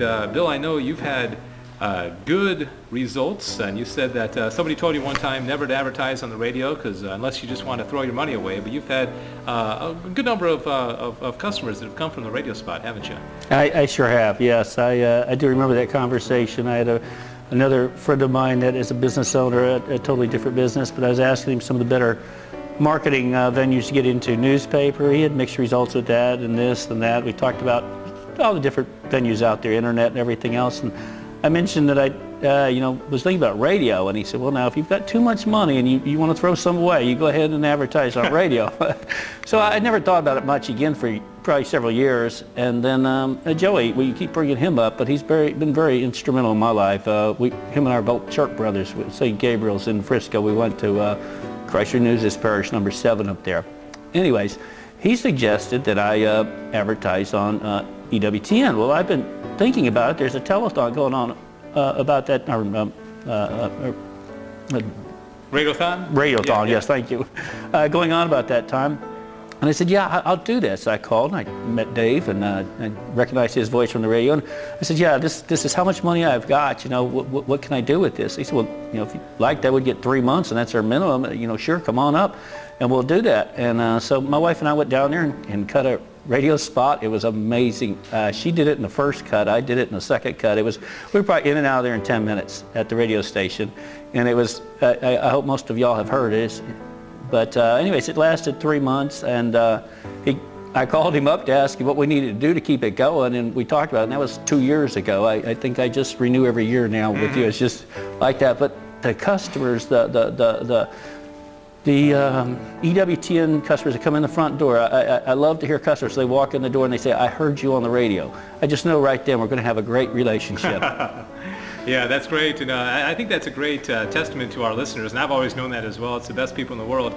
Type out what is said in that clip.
And Bill, I know you've had good results, and you said that somebody told you one time never to advertise on the radio because unless you just want to throw your money away, but you've had a good number of customers that have come from the radio spot, haven't you? I sure have, yes. I do remember that conversation. I had another friend of mine that is a business owner at a totally different business, but I was asking him some of the better marketing venues to get into. Newspaper, he had mixed results with that and this and that. We talked about all the different venues out there, internet and everything else. And I mentioned that I was thinking about radio, and he said, well, now if you've got too much money and you want to throw some away, you go ahead and advertise on radio. So I never thought about it much again for probably several years. And then Joey, we keep bringing him up, but he's been very instrumental in my life. Him and I are both Sharp brothers with St. Gabriel's in Frisco. We went to Chrysler News' Parish number 7 up there. Anyways, he suggested that I advertise on EWTN. Well, I've been thinking about it. There's a telethon going on about that. Radiothon? Radiothon, yes, thank you. Going on about that time. And I said, yeah, I'll do this. I called and I met Dave, and I recognized his voice from the radio. And I said, yeah, this is how much money I've got. What can I do with this? He said, well, if you like, that would get 3 months, and that's our minimum. Sure, come on up, and we'll do that. And so my wife and I went down there and cut a radio spot. It was amazing. She did it in the first cut. I did it in the second cut. We were probably in and out of there in 10 minutes at the radio station. And it was, I hope most of y'all have heard it. But anyways, it lasted 3 months, and I called him up to ask him what we needed to do to keep it going, and we talked about it, and that was 2 years ago. I think I just renew every year now with you. It's just like that. But the customers, the EWTN customers that come in the front door, I love to hear customers. They walk in the door and they say, I heard you on the radio. I just know right then we're going to have a great relationship. Yeah, that's great. And I think that's a great testament to our listeners, and I've always known that as well. It's the best people in the world.